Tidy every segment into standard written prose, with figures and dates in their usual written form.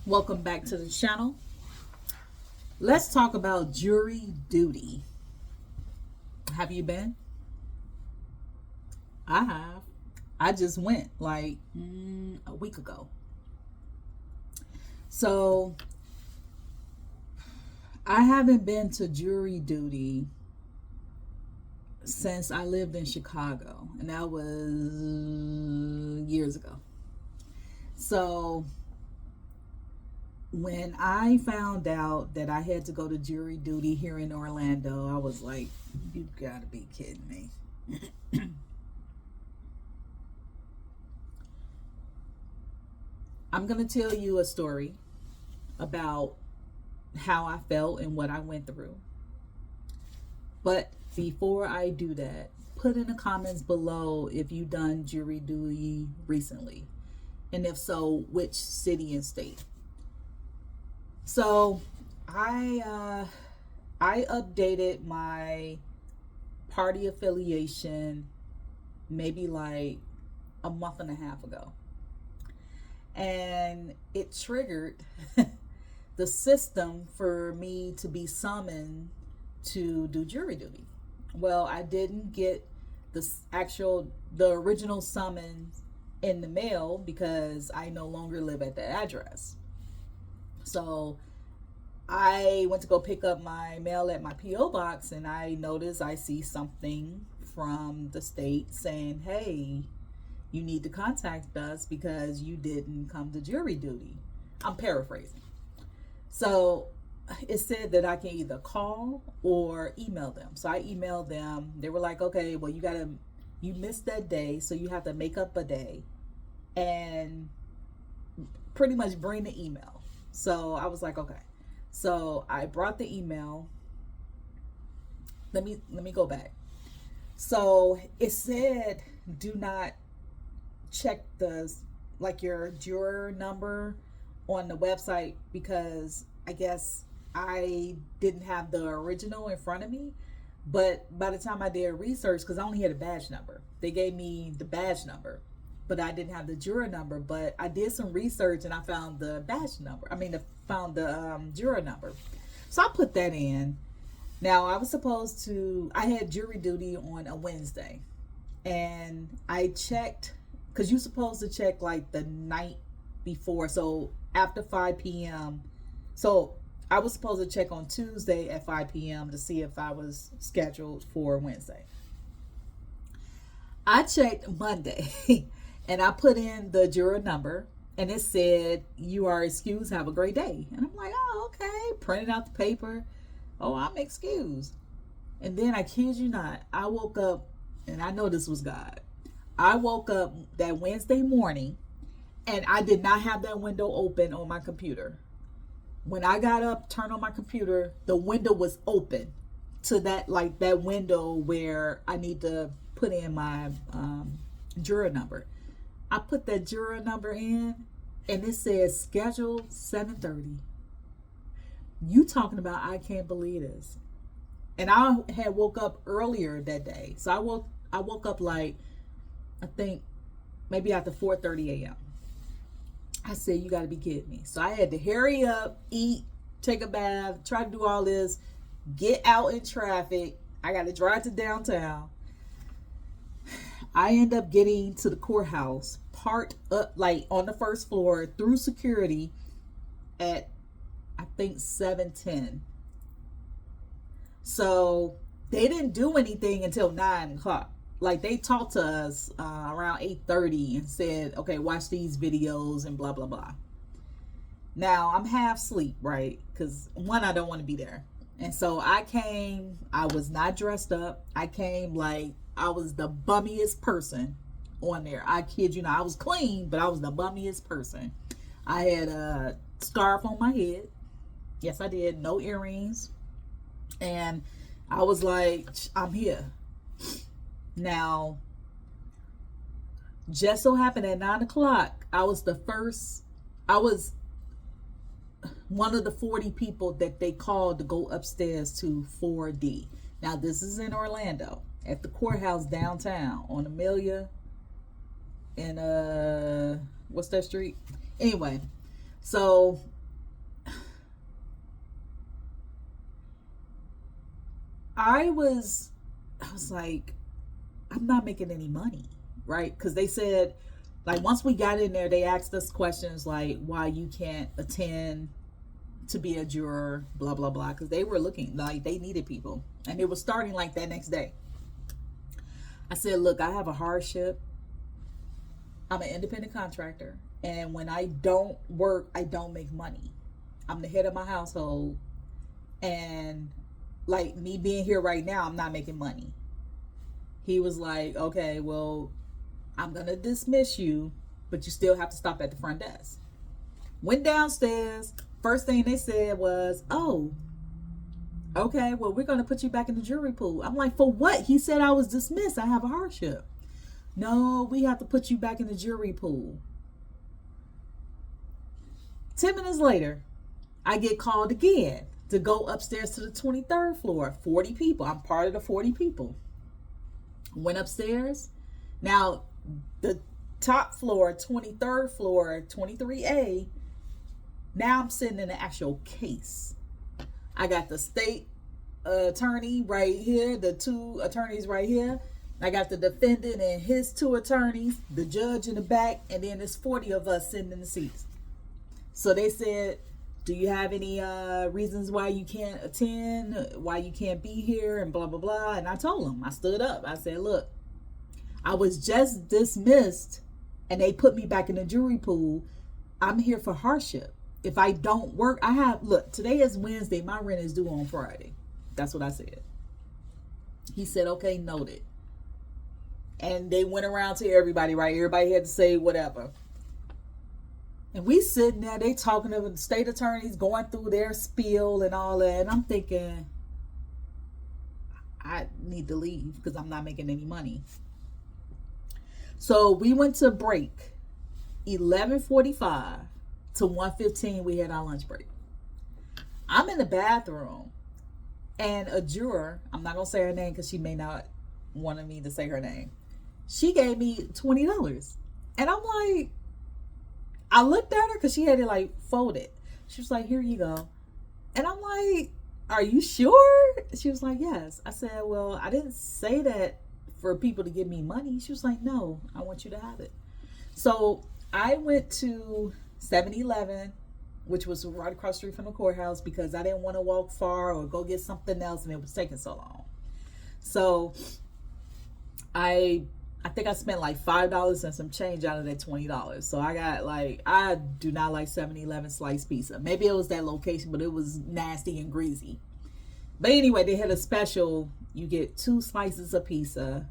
Welcome back to the channel. Let's talk about jury duty. Have you been? I have. I just went like a week ago. So I haven't been to jury duty since I lived in Chicago, and that was years ago. So when I found out that I had to go to jury duty here in Orlando, I was like, you gotta be kidding me. I'm gonna tell you a story about how I felt and what I went through. But before I do that, put in the comments below if you've done jury duty recently. And if so, which city and state. So I updated my party affiliation maybe like a month and a half ago. And it triggered the system for me to be summoned to do jury duty. Well, I didn't get the original summons in the mail because I no longer live at the address. So I went to go pick up my mail at my P.O. box, and I noticed I see something from the state saying, hey, you need to contact us because you didn't come to jury duty. I'm paraphrasing. So it said that I can either call or email them. So I emailed them. They were like, okay, well, you missed that day, so you have to make up a day and pretty much bring the email. So I was like, okay. So I brought the email. Let me go back. So it said, do not check your juror number on the website because I guess I didn't have the original in front of me. But by the time I did research, because I only had a badge number, they gave me the badge number, but I didn't have the juror number. But I did some research and I found the badge number. Found the juror number. So I put that in. Now I had jury duty on a Wednesday, and I checked because you're supposed to check like the night before, so after 5 p.m. So I was supposed to check on Tuesday at 5 p.m. to see if I was scheduled for Wednesday. I checked Monday and I put in the juror number, and it said, you are excused, have a great day. And I'm like, oh, okay. Printed out the paper. Oh, I'm excused. And then I kid you not, I woke up, and I know this was God. I woke up that Wednesday morning, and I did not have that window open on my computer. When I got up, turned on my computer, the window was open to that window where I need to put in my juror number. I put that juror number in, and it says scheduled 7:30. You talking about I can't believe this. And I had woke up earlier that day. So I woke up like, I think maybe after 4:30 a.m. I said, you got to be kidding me. So I had to hurry up, eat, take a bath, try to do all this, get out in traffic. I got to drive to downtown. I end up getting to the courthouse, parked up like on the first floor through security at I think 7:10. So they didn't do anything until 9 o'clock. Like they talked to us around 8:30 and said, okay, watch these videos and blah, blah, blah. Now I'm half asleep, right? Because one, I don't want to be there. And so I came, I was not dressed up. I came like I was the bummiest person on there. I kid you not, I was clean, but I was the bummiest person. I had a scarf on my head. Yes, I did. No earrings. And I was like, I'm here. Now, just so happened at 9 o'clock, I was one of the 40 people that they called to go upstairs to 4D. Now, this is in Orlando at the courthouse downtown on Amelia and what's that street? Anyway, so I was like, I'm not making any money, right? Because they said, like, once we got in there, they asked us questions like why you can't attend to be a juror, blah blah blah, because they were looking like they needed people, and it was starting like that next day. I said, look, I have a hardship. I'm an independent contractor, and when I don't work, I don't make money. I'm the head of my household, and like me being here right now, I'm not making money. He was like, okay, well, I'm gonna dismiss you, but you still have to stop at the front desk. Went downstairs. First thing they said was, oh, okay, well, we're gonna put you back in the jury pool. I'm like, for what? He said I was dismissed. I have a hardship. No, we have to put you back in the jury pool. 10 minutes later, I get called again to go upstairs to the 23rd floor. 40 people. I'm part of the 40 people. Went upstairs. Now, the top floor, 23rd floor, 23A, now I'm sitting in the actual case. I got the state attorney right here, the two attorneys right here. I got the defendant and his two attorneys, the judge in the back, and then there's 40 of us sitting in the seats. So they said, do you have any reasons why you can't attend, why you can't be here, and blah, blah, blah. And I told them, I stood up. I said, look, I was just dismissed and they put me back in the jury pool. I'm here for hardship. If I don't work, look, today is Wednesday. My rent is due on Friday. That's what I said. He said, okay, noted. And they went around to everybody, right? Everybody had to say whatever. And we sitting there, they talking to the state attorneys, going through their spiel and all that. And I'm thinking, I need to leave because I'm not making any money. So we went to break. 11:45 to 1:15, we had our lunch break. I'm in the bathroom. And a juror, I'm not going to say her name because she may not want me to say her name. She gave me $20. And I'm like, I looked at her because she had it like folded. She was like, here you go. And I'm like, are you sure? She was like, yes. I said, well, I didn't say that for people to give me money. She was like, no, I want you to have it. So I went to 7-Eleven, which was right across the street from the courthouse, because I didn't want to walk far or go get something else, and it was taking so long. So I think I spent like $5 and some change out of that $20. So I got I do not like 7-Eleven sliced pizza. Maybe it was that location, but it was nasty and greasy. But anyway, they had a special. You get 2 slices of pizza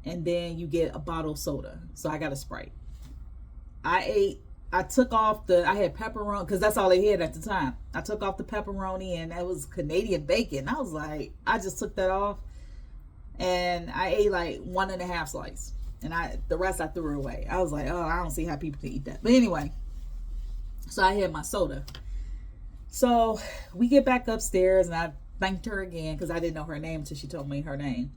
and then you get a bottle of soda. So I got a Sprite. I took off I had pepperoni because that's all they had at the time. I took off the pepperoni and that was Canadian bacon. I was like, I just took that off. And I ate like 1.5 slices. And the rest I threw away. I was like, oh, I don't see how people can eat that. But anyway, so I had my soda. So we get back upstairs and I thanked her again because I didn't know her name until she told me her name.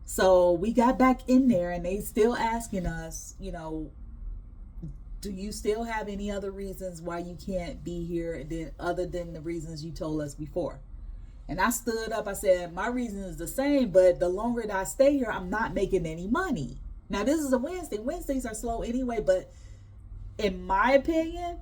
So we got back in there and they still asking us, do you still have any other reasons why you can't be here other than the reasons you told us before? And I stood up. I said, my reason is the same, but the longer that I stay here, I'm not making any money. Now, this is a Wednesday. Wednesdays are slow anyway, but in my opinion,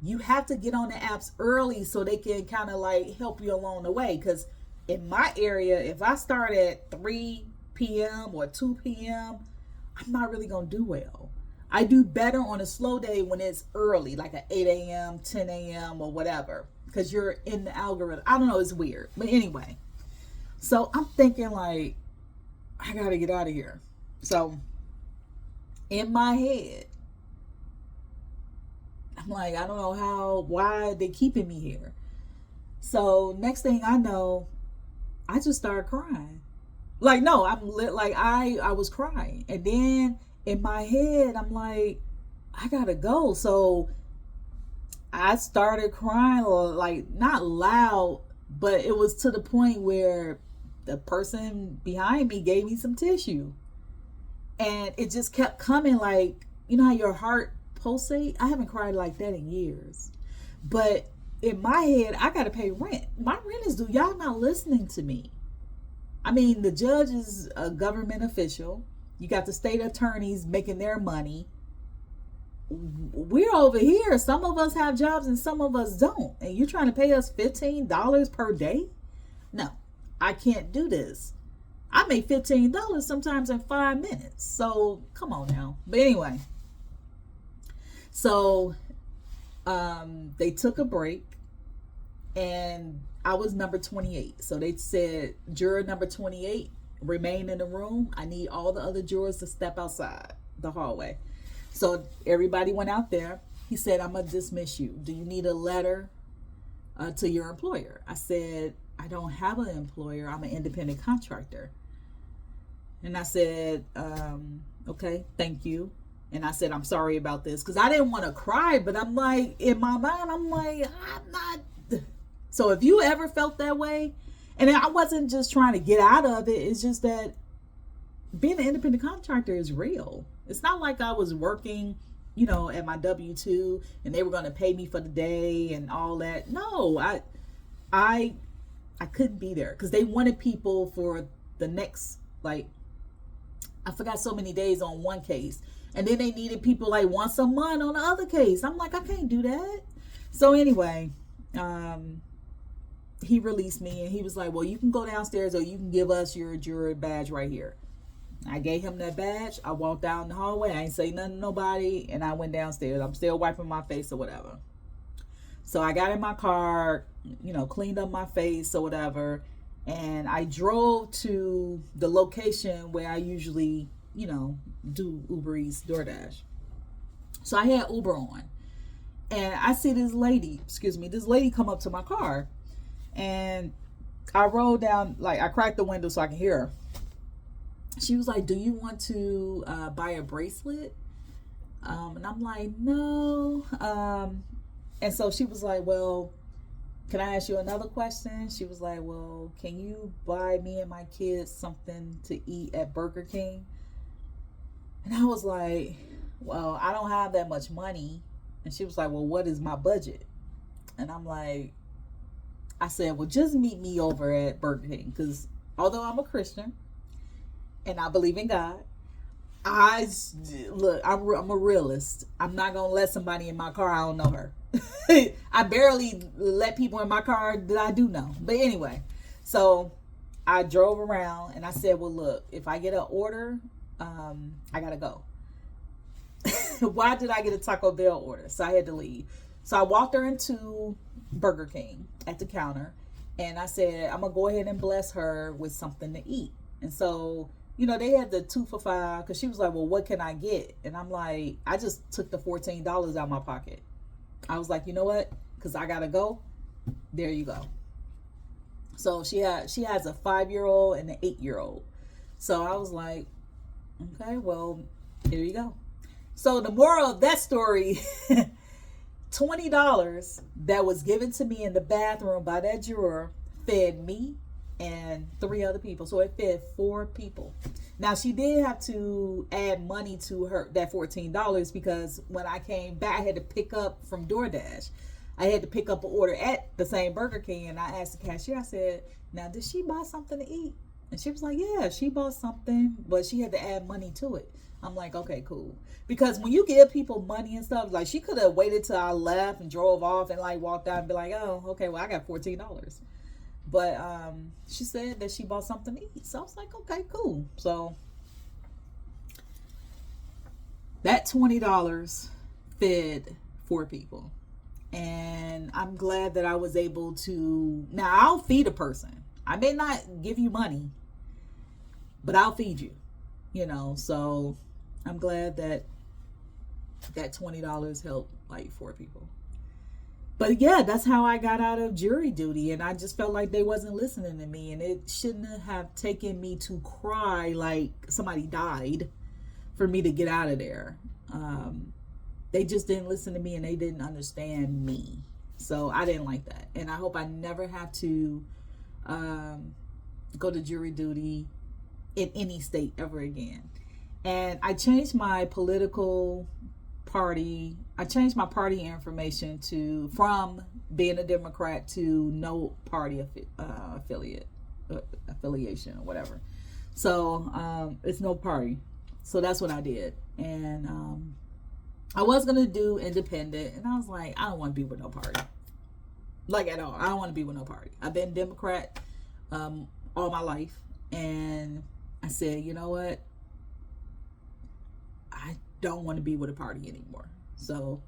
you have to get on the apps early so they can kind of like help you along the way. Because in my area, if I start at 3 p.m. or 2 p.m., I'm not really going to do well. I do better on a slow day when it's early, like at 8 a.m., 10 a.m. or whatever. Because you're in the algorithm. I don't know. It's weird. But anyway. So I'm thinking like, I got to get out of here. So in my head, I'm like, I don't know why they keeping me here. So next thing I know, I just started crying. Like, no, I was crying. And then in my head, I'm like, I got to go. So I started crying, like not loud, but it was to the point where the person behind me gave me some tissue. And it just kept coming, like, you know how your heart pulsate? I haven't cried like that in years. But in my head, I got to pay rent. My rent is due. Y'all not listening to me. I mean, the judge is a government official. You got the state attorneys making their money. We're over here. Some of us have jobs and some of us don't. And you're trying to pay us $15 per day? No, I can't do this. I make $15 sometimes in 5 minutes. So come on now. But anyway, so they took a break and I was number 28. So they said, juror number 28, remain in the room. I need all the other jurors to step outside the hallway. So everybody went out there. He said, I'm going to dismiss you. Do you need a letter to your employer? I said, I don't have an employer. I'm an independent contractor. And I said, okay, thank you. And I said, I'm sorry about this. Because I didn't want to cry, but I'm like, in my mind, I'm like, I'm not. So if you ever felt that way, and I wasn't just trying to get out of it, it's just that being an independent contractor is real. It's not like I was working, at my W-2 and they were going to pay me for the day and all that. No, I couldn't be there because they wanted people for the next, I forgot so many days on one case. And then they needed people once a month on the other case. I'm like, I can't do that. So anyway, he released me and he was like, well, you can go downstairs or you can give us your juror badge right here. I gave him that badge. I walked down the hallway. I ain't say nothing to nobody. And I went downstairs. I'm still wiping my face or whatever. So I got in my car, cleaned up my face or whatever. And I drove to the location where I usually, do Uber Eats, DoorDash. So I had Uber on. And I see this lady come up to my car. And I rolled down, I cracked the window so I can hear her. She was like, do you want to buy a bracelet? And I'm like, no. And so she was like, well, can I ask you another question? She was like, well, can you buy me and my kids something to eat at Burger King? And I was like, well, I don't have that much money. And she was like, well, what is my budget? And I'm like, I said, well, just meet me over at Burger King. Because although I'm a Christian, and I believe in God, I'm a realist. I'm not going to let somebody in my car. I don't know her. I barely let people in my car that I do know. But anyway, so I drove around and I said, well, look, if I get an order, I got to go. Why did I get a Taco Bell order? So I had to leave. So I walked her into Burger King at the counter and I said, I'm going to go ahead and bless her with something to eat. And so they had the 2 for $5 because she was like, well, what can I get? And I'm like, I just took the $14 out of my pocket. I was like, you know what? Because I got to go. There you go. So she has a 5-year-old and an 8-year-old. So I was like, okay, well, here you go. So the moral of that story, $20 that was given to me in the bathroom by that juror fed me and 3 other people. So it fed 4 people. Now she did have to add money to her, that $14, because when I came back, I had to pick up from DoorDash. I had to pick up an order at the same Burger King, and I asked the cashier, I said, now did she buy something to eat? And she was like, yeah, she bought something, but she had to add money to it. I'm like, okay, cool. Because when you give people money and stuff, she could have waited till I left and drove off and walked out and be like, oh, okay, well, I got $14. But she said that she bought something to eat. So I was like, okay, cool. So that $20 fed 4 people. And I'm glad that I was able to. Now, I'll feed a person. I may not give you money, but I'll feed you. So I'm glad that $20 helped 4 people. But yeah, that's how I got out of jury duty. And I just felt like they wasn't listening to me. And it shouldn't have taken me to cry like somebody died for me to get out of there. They just didn't listen to me and they didn't understand me. So I didn't like that. And I hope I never have to go to jury duty in any state ever again. And I changed my political party. I changed my party information from being a Democrat to no party affiliate. affiliation or whatever. So it's no party. So that's what I did. And I was going to do independent. And I was like, I don't want to be with no party. Like at all. I don't want to be with no party. I've been Democrat all my life. And I said, you know what? I don't want to be with a party anymore. So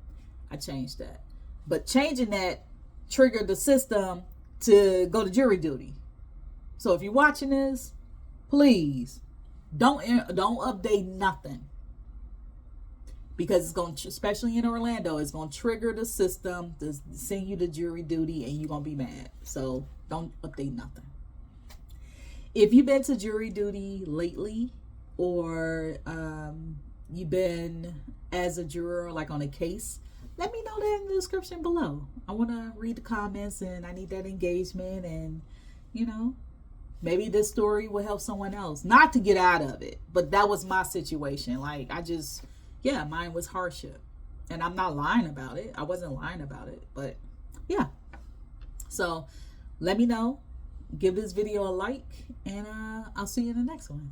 I changed that. But changing that triggered the system to go to jury duty. So if you're watching this, please don't update nothing, because it's going to, especially in Orlando, it's going to trigger the system to send you to jury duty, and you're going to be mad. So don't update nothing. If you've been to jury duty lately, or you've been as a juror, like on a case, let me know that in the description below. I want to read the comments, and I need that engagement. And, you know, maybe this story will help someone else. Not to get out of it, but that was my situation. Like, mine was hardship. And I'm not lying about it. I wasn't lying about it. But, yeah. So, let me know. Give this video a like, and I'll see you in the next one.